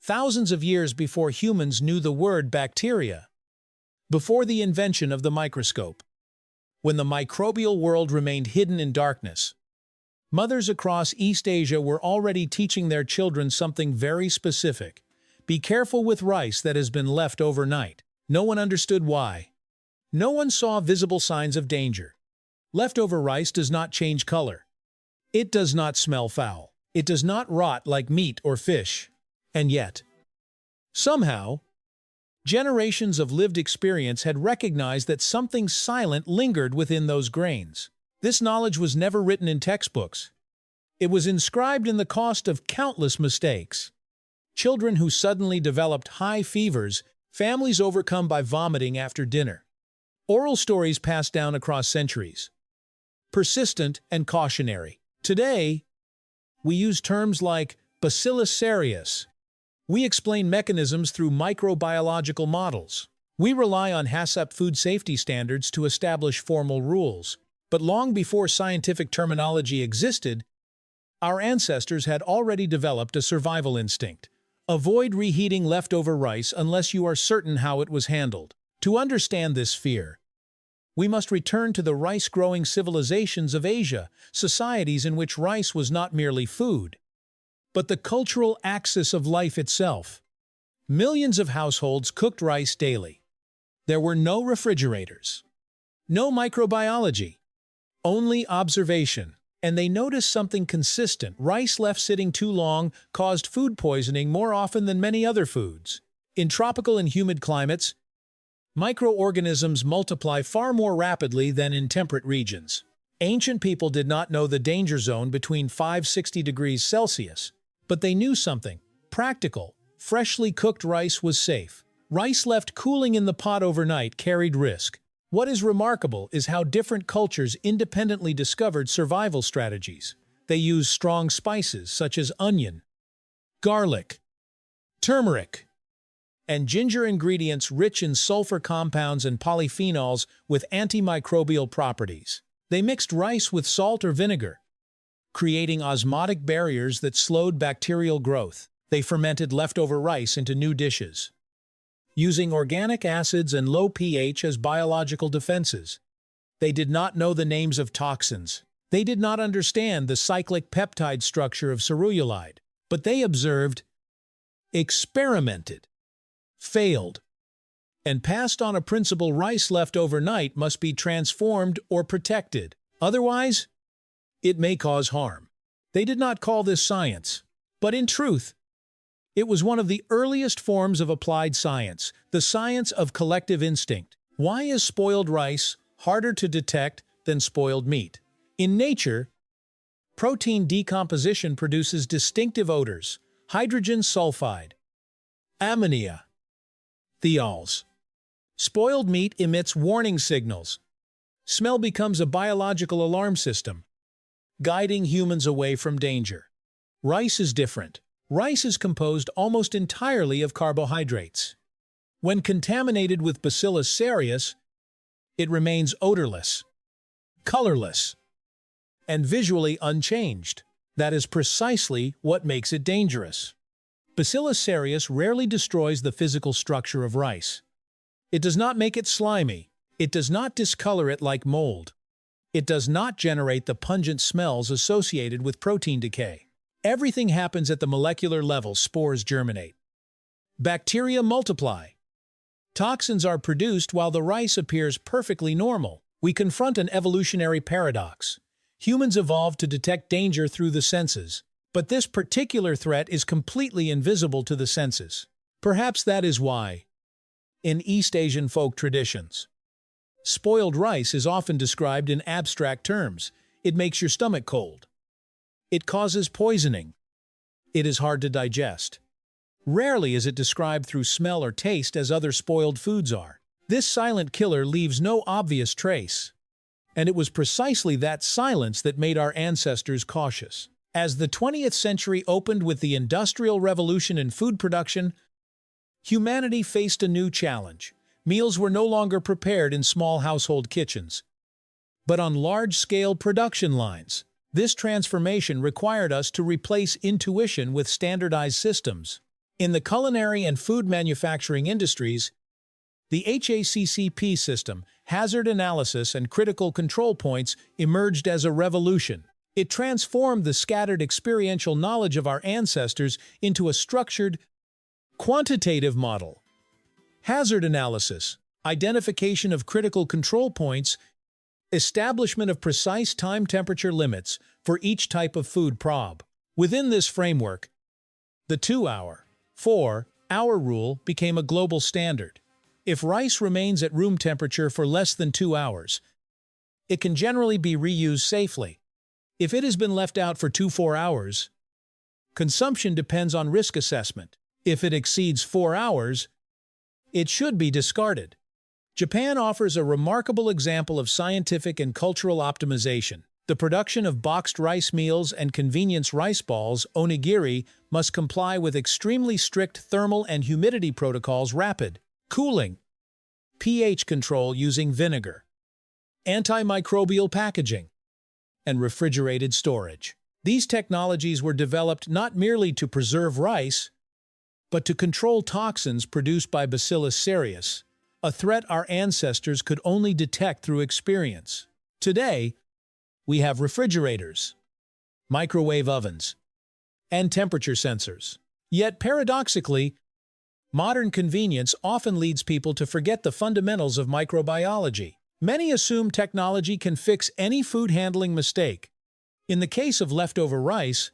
thousands of years before humans knew the word bacteria, before the invention of the microscope. When the microbial world remained hidden in darkness, mothers across East Asia were already teaching their children something very specific. Be careful with rice that has been left overnight. No one understood why. No one saw visible signs of danger. Leftover rice does not change color. It does not smell foul. It does not rot like meat or fish. And yet, somehow, generations of lived experience had recognized that something silent lingered within those grains. This knowledge was never written in textbooks. It was inscribed in the cost of countless mistakes. Children who suddenly developed high fevers, families overcome by vomiting after dinner. Oral stories passed down across centuries. Persistent and cautionary. Today, we use terms like Bacillus cereus. We explain mechanisms through microbiological models. We rely on HACCP food safety standards to establish formal rules. But long before scientific terminology existed, our ancestors had already developed a survival instinct. Avoid reheating leftover rice unless you are certain how it was handled. To understand this fear, we must return to the rice-growing civilizations of Asia, societies in which rice was not merely food, but the cultural axis of life itself. Millions of households cooked rice daily. There were no refrigerators, no microbiology, only observation. And they noticed something consistent. Rice left sitting too long caused food poisoning more often than many other foods. In tropical and humid climates, microorganisms multiply far more rapidly than in temperate regions. Ancient people did not know the danger zone between 560 degrees Celsius, but they knew something practical. Freshly cooked rice was safe. Rice left cooling in the pot overnight carried risk. What is remarkable is how different cultures independently discovered survival strategies. They used strong spices such as onion, garlic, turmeric, and ginger, ingredients rich in sulfur compounds and polyphenols with antimicrobial properties. They mixed rice with salt or vinegar, creating osmotic barriers that slowed bacterial growth. They fermented leftover rice into new dishes, using organic acids and low pH as biological defenses. They did not know the names of toxins. They did not understand the cyclic peptide structure of cerulide. But they observed, experimented, failed, and passed on a principle: rice left overnight must be transformed or protected. Otherwise, it may cause harm. They did not call this science, but in truth, it was one of the earliest forms of applied science, the science of collective instinct. Why is spoiled rice harder to detect than spoiled meat? In nature, protein decomposition produces distinctive odors: hydrogen sulfide, ammonia, thiols. Spoiled meat emits warning signals. Smell becomes a biological alarm system, guiding humans away from danger. Rice is different. Rice is composed almost entirely of carbohydrates. When contaminated with Bacillus cereus, it remains odorless, colorless, and visually unchanged. That is precisely what makes it dangerous. Bacillus cereus rarely destroys the physical structure of rice. It does not make it slimy. It does not discolor it like mold. It does not generate the pungent smells associated with protein decay. Everything happens at the molecular level. Spores germinate. Bacteria multiply. Toxins are produced while the rice appears perfectly normal. We confront an evolutionary paradox. Humans evolved to detect danger through the senses, but this particular threat is completely invisible to the senses. Perhaps that is why, in East Asian folk traditions, spoiled rice is often described in abstract terms. It makes your stomach cold. It causes poisoning. It is hard to digest. Rarely is it described through smell or taste as other spoiled foods are. This silent killer leaves no obvious trace. And it was precisely that silence that made our ancestors cautious. As the 20th century opened with the Industrial Revolution in food production, humanity faced a new challenge. Meals were no longer prepared in small household kitchens, but on large-scale production lines. This transformation required us to replace intuition with standardized systems. In the culinary and food manufacturing industries, the HACCP system, hazard analysis and critical control points, emerged as a revolution. It transformed the scattered experiential knowledge of our ancestors into a structured, quantitative model. Hazard analysis, identification of critical control points, establishment of precise time temperature limits for each type of food prob. Within this framework, the 2-hour, 4-hour rule became a global standard. If rice remains at room temperature for less than 2 hours, it can generally be reused safely. If it has been left out for 4 hours, consumption depends on risk assessment. If it exceeds 4 hours, it should be discarded. Japan offers a remarkable example of scientific and cultural optimization. The production of boxed rice meals and convenience rice balls, onigiri, must comply with extremely strict thermal and humidity protocols, rapid cooling, pH control using vinegar, antimicrobial packaging, and refrigerated storage. These technologies were developed not merely to preserve rice, but to control toxins produced by Bacillus cereus, a threat our ancestors could only detect through experience. Today, we have refrigerators, microwave ovens, and temperature sensors. Yet paradoxically, modern convenience often leads people to forget the fundamentals of microbiology. Many assume technology can fix any food handling mistake. In the case of leftover rice,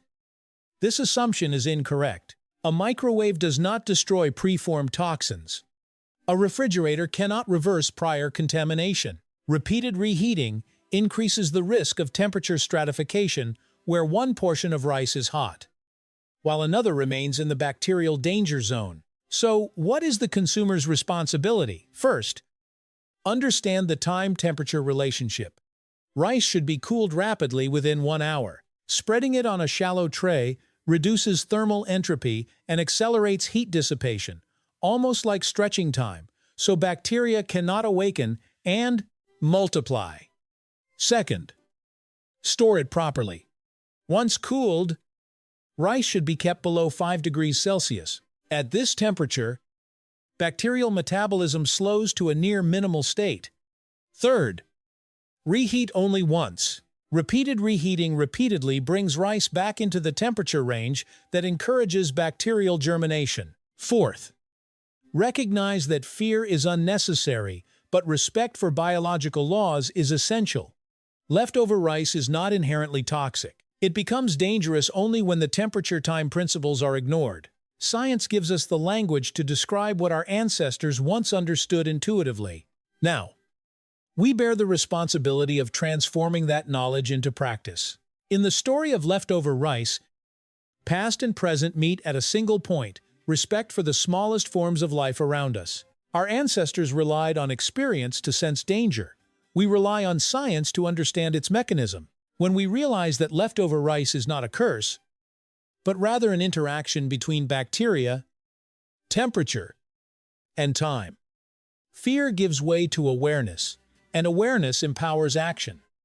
this assumption is incorrect. A microwave does not destroy preformed toxins. A refrigerator cannot reverse prior contamination. Repeated reheating increases the risk of temperature stratification where one portion of rice is hot, while another remains in the bacterial danger zone. So, what is the consumer's responsibility? First, understand the time-temperature relationship. Rice should be cooled rapidly within 1 hour. Spreading it on a shallow tray reduces thermal entropy and accelerates heat dissipation, almost like stretching time, so bacteria cannot awaken and multiply. Second, store it properly. Once cooled, rice should be kept below 5 degrees Celsius. At this temperature, bacterial metabolism slows to a near minimal state. Third, reheat only once. Repeated reheating repeatedly brings rice back into the temperature range that encourages bacterial germination. Fourth, recognize that fear is unnecessary, but respect for biological laws is essential. Leftover rice is not inherently toxic. It becomes dangerous only when the temperature-time principles are ignored. Science gives us the language to describe what our ancestors once understood intuitively. Now, we bear the responsibility of transforming that knowledge into practice. In the story of leftover rice, past and present meet at a single point: respect for the smallest forms of life around us. Our ancestors relied on experience to sense danger. We rely on science to understand its mechanism. When we realize that leftover rice is not a curse, but rather an interaction between bacteria, temperature, and time, fear gives way to awareness, and awareness empowers action.